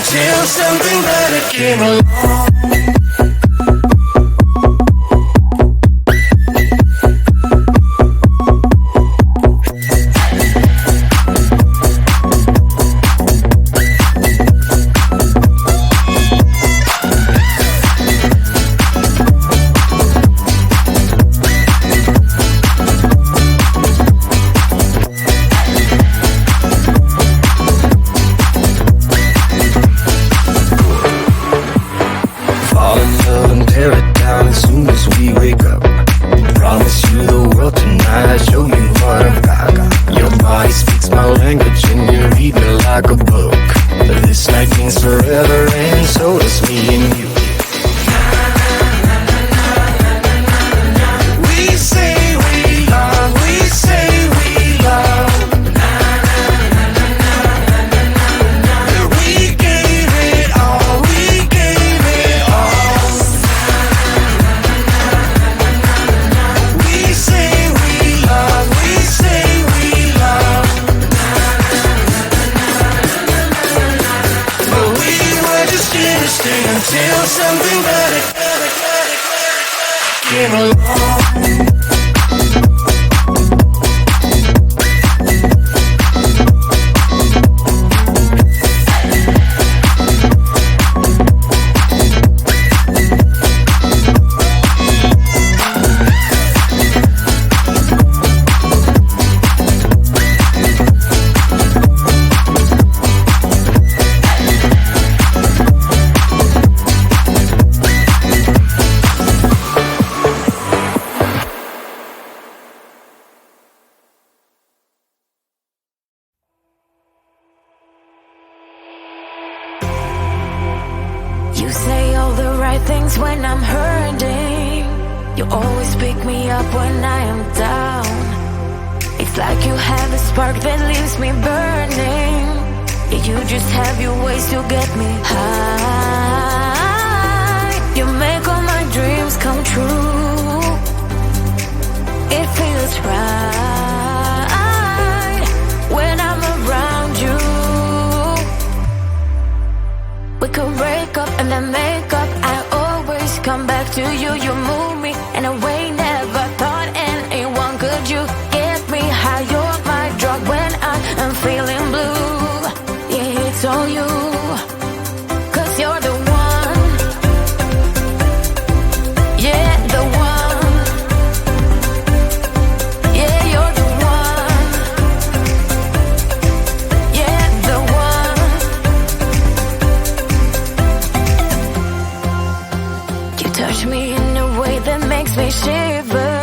Until something better came along. page and you read me like a book. This night means forever and so does me and you. We say we love, we say we love. We gave it all, we gave it all. We say we love, we say we love. But we were just interesting until something better came along. You say all the right things when I'm hurting. You always pick me up when I am down. It's like you have a spark that leaves me burning. Yeah, you just have your ways to get me high. You make all my dreams come true. It feels right when I'm around you. We could break up and then make up. I always come back to you. You move me in a way never thought anyone could. You get me high. You're my drug when I am feeling blue. Yeah, it's all you. 'Cause you're the one. Yeah, the one. Yeah, you're the one. Yeah, the one. You touch me in a way that makes me shiver.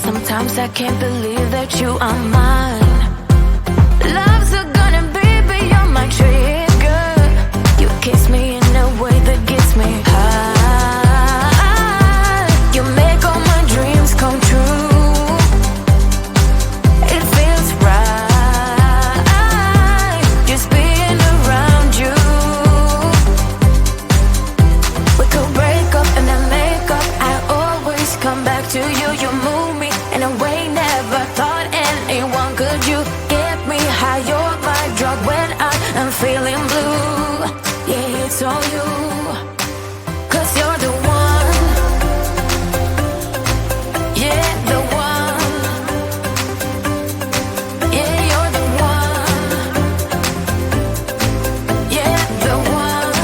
Sometimes I can't believe that you are mine. Love's a gun and baby, you're my trigger. You kiss me in a way that gets me high. You make all my dreams come true. It feels right just being around you. We could break up and then make up. I always come back to you. You move me in a way never thought anyone could. You get me high. You're my drug when I am feeling blue. Yeah, it's all you. 'Cause you're the one. Yeah, the one. Yeah, you're the one. Yeah, the one.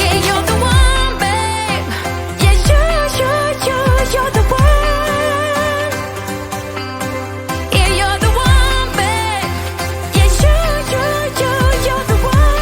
Yeah, you're the one, babe. Yeah, you're the one. Yeah, you're the one, babe. Yeah, you're the one.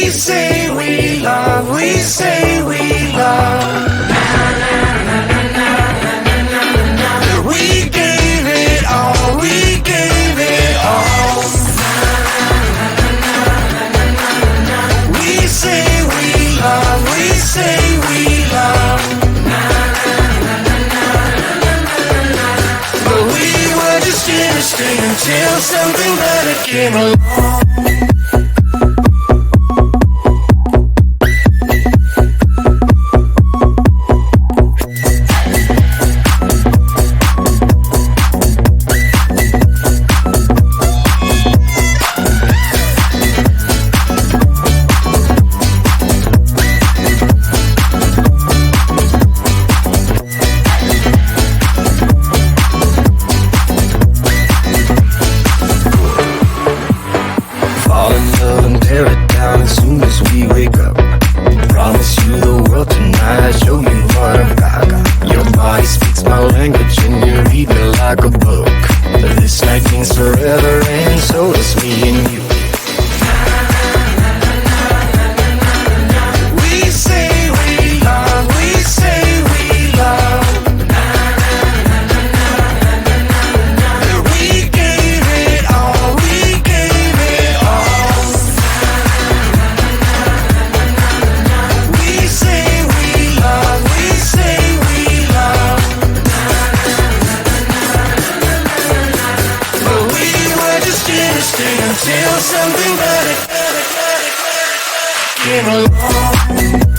We say we love, we say we love. We gave it all, we gave it all. We say we love, we say we love. But we were just innocent until something better came along. Fall in love and tear it down as soon as we wake up. Promise you the world tonight, show you what I've got. Your body speaks my language and you read me like a book. This night means forever and so does me and you. We say we love, we say we love. We gave it all, we gave it all. We say we love, we say we love. But we were just innocent until something better came along.